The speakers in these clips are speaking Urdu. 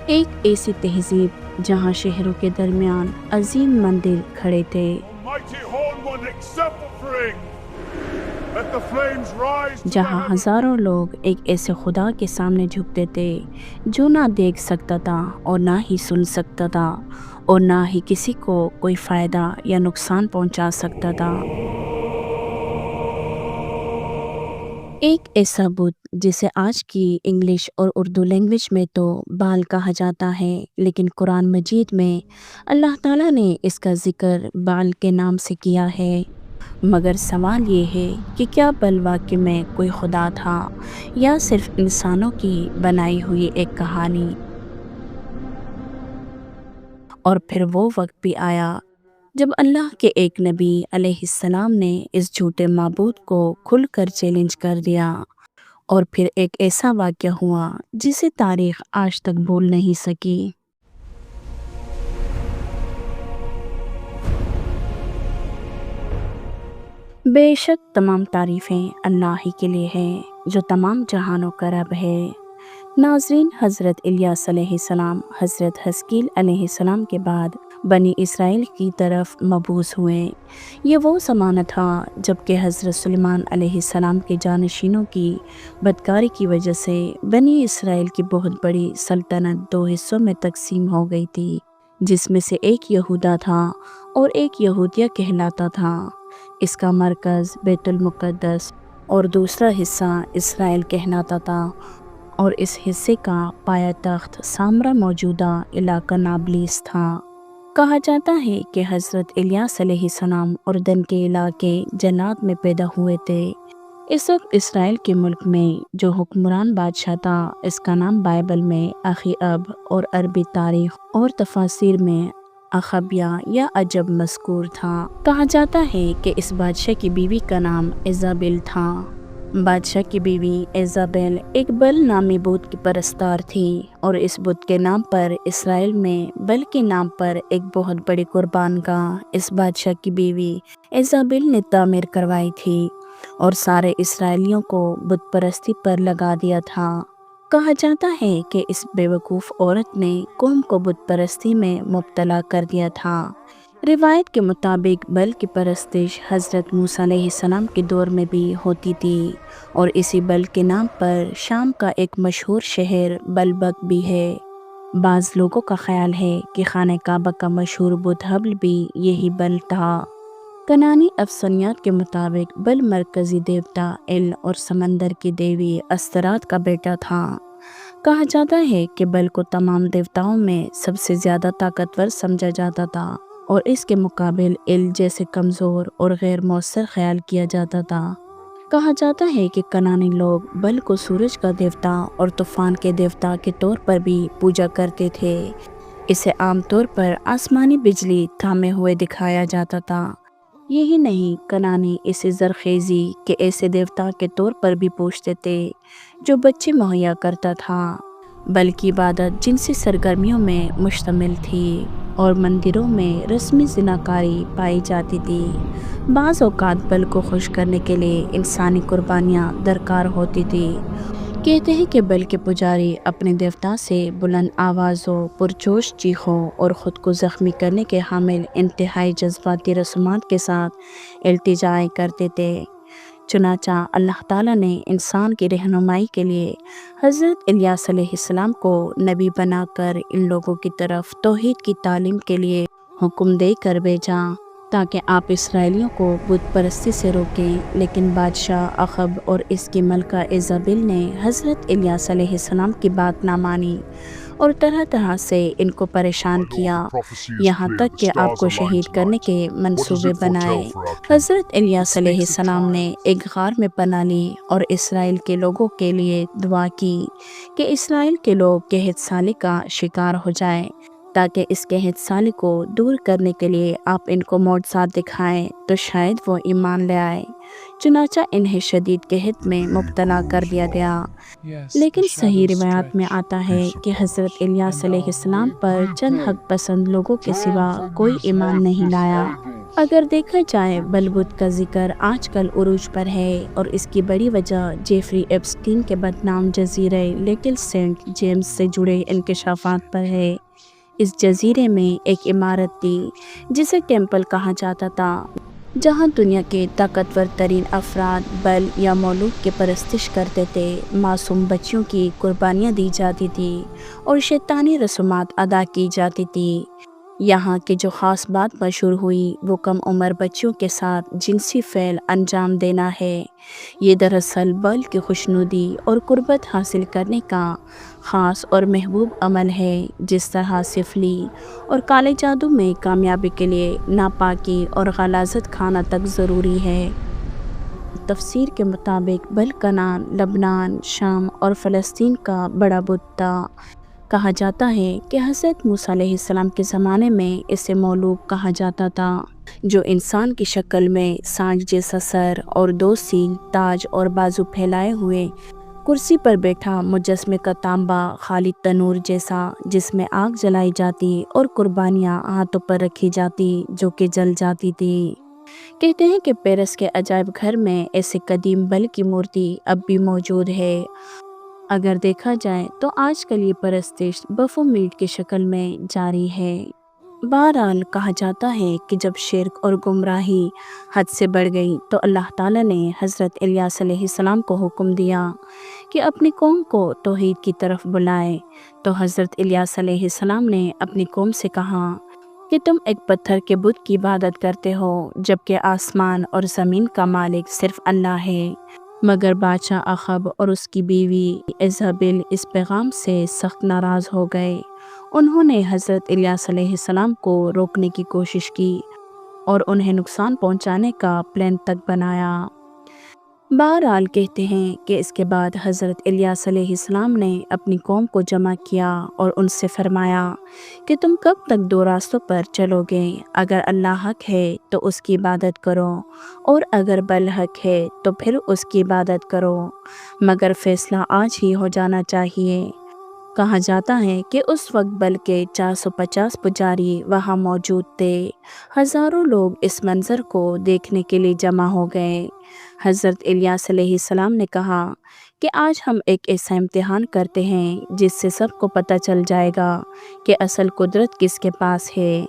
ایک ایسی تہذیب جہاں شہروں کے درمیان عظیم مندر کھڑے تھے، Almighty Horn One exemplifying. Let the flames rise to the جہاں heavens. ہزاروں لوگ ایک ایسے خدا کے سامنے جھکتے تھے جو نہ دیکھ سکتا تھا اور نہ ہی سن سکتا تھا اور نہ ہی کسی کو کوئی فائدہ یا نقصان پہنچا سکتا تھا۔ ایک ایسا بت جسے آج کی انگلش اور اردو لینگویج میں تو بال کہا جاتا ہے، لیکن قرآن مجید میں اللہ تعالیٰ نے اس کا ذکر بال کے نام سے کیا ہے۔ مگر سوال یہ ہے کہ کیا بال واقعی میں کوئی خدا تھا یا صرف انسانوں کی بنائی ہوئی ایک کہانی؟ اور پھر وہ وقت بھی آیا جب اللہ کے ایک نبی علیہ السلام نے اس جھوٹے معبود کو کھل کر چیلنج کر دیا، اور پھر ایک ایسا واقعہ ہوا جسے تاریخ آج تک بھول نہیں سکی۔ بے شک تمام تعریفیں اللہ ہی کے لیے ہیں جو تمام جہانوں کا رب ہے۔ ناظرین، حضرت الیاس علیہ السلام حضرت حزقیل علیہ السلام کے بعد بنی اسرائیل کی طرف مبعوث ہوئے۔ یہ وہ زمانہ تھا جب کہ حضرت سلیمان علیہ السلام کے جانشینوں کی بدکاری کی وجہ سے بنی اسرائیل کی بہت بڑی سلطنت دو حصوں میں تقسیم ہو گئی تھی، جس میں سے ایک یہودا تھا اور ایک یہودیہ کہلاتا تھا۔ اس کا مرکز بیت المقدس اور دوسرا حصہ اسرائیل کہلاتا تھا، اور اس حصے کا پایہ تخت سامرا موجودہ علاقہ نابلیس تھا۔ کہا جاتا ہے کہ حضرت الیاس علیہ السلام اردن کے علاقے جلاد میں پیدا ہوئے تھے۔ اس وقت اسرائیل کے ملک میں جو حکمران بادشاہ تھا، اس کا نام بائبل میں اخی اب اور عربی تاریخ اور تفاسیر میں اخبیہ یا عجب مذکور تھا۔ کہا جاتا ہے کہ اس بادشاہ کی بیوی کا نام ایزابل تھا۔ بادشاہ کی بیوی ایزابل ایک بل نامی بت کی پرستار تھی، اور اس بت کے نام پر اسرائیل میں بل کے نام پر ایک بہت بڑی قربان گاہ اس بادشاہ کی بیوی ایزابل نے تعمیر کروائی تھی اور سارے اسرائیلیوں کو بت پرستی پر لگا دیا تھا۔ کہا جاتا ہے کہ اس بے وقوف عورت نے قوم کو بت پرستی میں مبتلا کر دیا تھا۔ روایت کے مطابق بل کی پرستش حضرت موسیٰ علیہ السلام کے دور میں بھی ہوتی تھی، اور اسی بل کے نام پر شام کا ایک مشہور شہر بلبک بھی ہے۔ بعض لوگوں کا خیال ہے کہ خانہ کعبہ کا مشہور بت حبل بھی یہی بل تھا۔ کنانی افسانیات کے مطابق بل مرکزی دیوتا ایل اور سمندر کی دیوی استرات کا بیٹا تھا۔ کہا جاتا ہے کہ بل کو تمام دیوتاؤں میں سب سے زیادہ طاقتور سمجھا جاتا تھا، اور اس کے مقابل ایل جیسے کمزور اور غیر مؤثر خیال کیا جاتا تھا۔ کہا جاتا ہے کہ کنانی لوگ بل کو سورج کا دیوتا اور طوفان کے دیوتا کے طور پر بھی پوجا کرتے تھے۔ اسے عام طور پر آسمانی بجلی تھامے ہوئے دکھایا جاتا تھا۔ یہی نہیں، کنانی اسے زرخیزی کے ایسے دیوتا کے طور پر بھی پوجتے تھے جو بچے مہیا کرتا تھا۔ بل کی عبادت جنسی سرگرمیوں میں مشتمل تھی اور مندروں میں رسمی زناکاری پائی جاتی تھی۔ بعض اوقات بل کو خوش کرنے کے لیے انسانی قربانیاں درکار ہوتی تھی۔ کہتے ہیں کہ بل کے پجاری اپنے دیوتا سے بلند آوازوں، پرجوش چیخوں اور خود کو زخمی کرنے کے حامل انتہائی جذباتی رسومات کے ساتھ التجا کرتے تھے۔ چنانچہ اللہ تعالیٰ نے انسان کی رہنمائی کے لیے حضرت الیاس علیہ السلام کو نبی بنا کر ان لوگوں کی طرف توحید کی تعلیم کے لیے حکم دے کر بھیجا تاکہ آپ اسرائیلیوں کو بت پرستی سے روکیں۔ لیکن بادشاہ اخب اور اس کی ملکہ ایزابل نے حضرت الیاس علیہ السلام کی بات نہ مانی اور طرح طرح سے ان کو پریشان کیا، یہاں تک کہ آپ کو شہید کرنے کے منصوبے بنائے۔ حضرت الیاس علیہ السلام نے ایک غار میں پناہ لی اور اسرائیل کے لوگوں کے لیے دعا کی کہ اسرائیل کے لوگ قحط سالی کا شکار ہو جائیں تاکہ اس کے ہت سالی کو دور کرنے کے لیے آپ ان کو معجزات دکھائیں تو شاید وہ ایمان لے آئے۔ چنانچہ انہیں شدید قحط میں مبتلا کر دیا گیا۔ لیکن صحیح روایات میں آتا ہے کہ حضرت الیاس علیہ السلام پر چند حق پسند لوگوں کے سوا کوئی ایمان نہیں لایا۔ اگر دیکھا جائے بلبت کا ذکر آج کل عروج پر ہے اور اس کی بڑی وجہ جیفری ایپسٹین کے بدنام جزیرے لٹل سینٹ جیمز سے جڑے انکشافات پر ہے۔ اس جزیرے میں ایک عمارت تھی جسے ٹیمپل کہا جاتا تھا، جہاں دنیا کے طاقتور ترین افراد بل یا مولوک کی پرستش کرتے تھے، معصوم بچیوں کی قربانیاں دی جاتی تھی اور شیطانی رسومات ادا کی جاتی تھی۔ یہاں کی جو خاص بات مشہور ہوئی وہ کم عمر بچیوں کے ساتھ جنسی فعل انجام دینا ہے۔ یہ دراصل بل کی خوشنودی اور قربت حاصل کرنے کا خاص اور محبوب عمل ہے۔ جس طرح سفلی اور کالے جادو میں کامیابی کے لیے ناپاکی اور غلاظت کھانا تک ضروری ہے۔ تفسیر کے مطابق بل کنعان، لبنان، شام اور فلسطین کا بڑا بت تھا۔ کہا جاتا ہے کہ حضرت موسیٰ علیہ السلام کے زمانے میں اسے مولوک کہا جاتا تھا، جو انسان کی شکل میں سانڈ جیسا سر اور 2 سینگ، تاج اور بازو پھیلائے ہوئے کرسی پر بیٹھا مجسمے کا تانبا خالد تنور جیسا، جس میں آگ جلائی جاتی اور قربانیاں ہاتھوں پر رکھی جاتی جو کہ جل جاتی تھی۔ کہتے ہیں کہ پیرس کے عجائب گھر میں ایسے قدیم بل کی مورتی اب بھی موجود ہے۔ اگر دیکھا جائے تو آج کل یہ پرستش بفو میٹ کی شکل میں جاری ہے۔ بہرحال کہا جاتا ہے کہ جب شرک اور گمراہی حد سے بڑھ گئی تو اللہ تعالیٰ نے حضرت الیاس علیہ السلام کو حکم دیا کہ اپنی قوم کو توحید کی طرف بلائے۔ تو حضرت الیاس علیہ السلام نے اپنی قوم سے کہا کہ تم ایک پتھر کے بت کی عبادت کرتے ہو، جبکہ آسمان اور زمین کا مالک صرف اللہ ہے۔ مگر بادشاہ اخاب اور اس کی بیوی ایزابل اس پیغام سے سخت ناراض ہو گئے۔ انہوں نے حضرت الیاس علیہ السلام کو روکنے کی کوشش کی اور انہیں نقصان پہنچانے کا پلان تک بنایا۔ بہرحال کہتے ہیں کہ اس کے بعد حضرت الیاس علیہ السلام نے اپنی قوم کو جمع کیا اور ان سے فرمایا کہ تم کب تک 2 راستوں پر چلو گے؟ اگر اللہ حق ہے تو اس کی عبادت کرو، اور اگر بل حق ہے تو پھر اس کی عبادت کرو، مگر فیصلہ آج ہی ہو جانا چاہیے۔ کہا جاتا ہے کہ اس وقت بل کے 450 پجاری وہاں موجود تھے۔ ہزاروں لوگ اس منظر کو دیکھنے کے لیے جمع ہو گئے۔ حضرت الیاس علیہ السلام نے کہا کہ آج ہم ایک ایسا امتحان کرتے ہیں جس سے سب کو پتہ چل جائے گا کہ اصل قدرت کس کے پاس ہے۔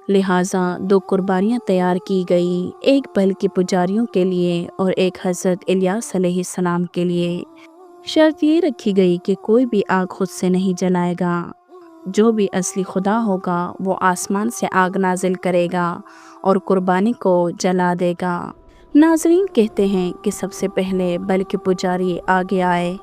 لہٰذا 2 قربانیاں تیار کی گئی، ایک بل کے پجاریوں کے لیے اور ایک حضرت الیاس علیہ السلام کے لیے۔ شرط یہ رکھی گئی کہ کوئی بھی آگ خود سے نہیں جلائے گا۔ جو بھی اصلی خدا ہوگا وہ آسمان سے آگ نازل کرے گا اور قربانی کو جلا دے گا۔ ناظرین کہتے ہیں کہ سب سے پہلے بل کے پجاری آگے آئے۔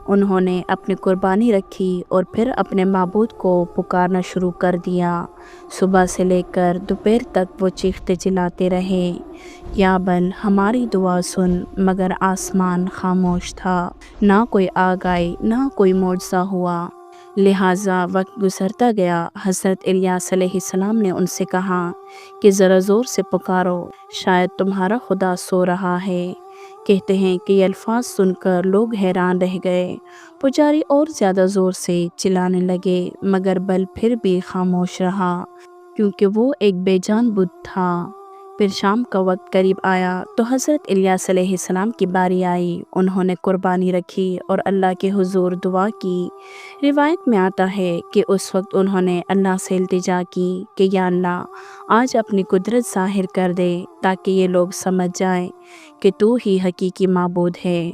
انہوں نے اپنی قربانی رکھی اور پھر اپنے معبود کو پکارنا شروع کر دیا۔ صبح سے لے کر دوپہر تک وہ چیختے چلاتے رہے، یا بل ہماری دعا سن، مگر آسمان خاموش تھا، نہ کوئی آگ آئی نہ کوئی معجزہ ہوا۔ لہٰذا وقت گزرتا گیا۔ حضرت الیاس علیہ السلام نے ان سے کہا کہ ذرا زور سے پکارو، شاید تمہارا خدا سو رہا ہے۔ کہتے ہیں کہ یہ الفاظ سن کر لوگ حیران رہ گئے۔ پجاری اور زیادہ زور سے چلانے لگے، مگر بل پھر بھی خاموش رہا، کیونکہ وہ ایک بے جان بت تھا۔ پھر شام کا وقت قریب آیا تو حضرت الیاس علیہ السلام کی باری آئی۔ انہوں نے قربانی رکھی اور اللہ کے حضور دعا کی۔ روایت میں آتا ہے کہ اس وقت انہوں نے اللہ سے التجا کی کہ یا اللہ، آج اپنی قدرت ظاہر کر دے تاکہ یہ لوگ سمجھ جائیں کہ تو ہی حقیقی معبود ہے۔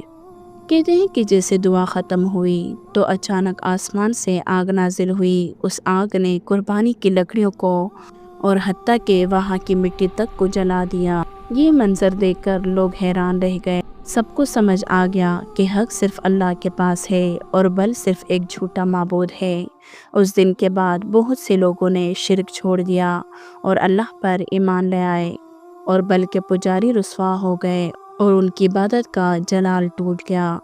کہتے ہیں کہ جیسے دعا ختم ہوئی تو اچانک آسمان سے آگ نازل ہوئی۔ اس آگ نے قربانی کی لکڑیوں کو اور حتیٰ کہ وہاں کی مٹی تک کو جلا دیا۔ یہ منظر دیکھ کر لوگ حیران رہ گئے۔ سب کو سمجھ آ گیا کہ حق صرف اللہ کے پاس ہے اور بل صرف ایک جھوٹا معبود ہے۔ اس دن کے بعد بہت سے لوگوں نے شرک چھوڑ دیا اور اللہ پر ایمان لے آئے، اور بل کے پجاری رسوا ہو گئے اور ان کی عبادت کا جلال ٹوٹ گیا۔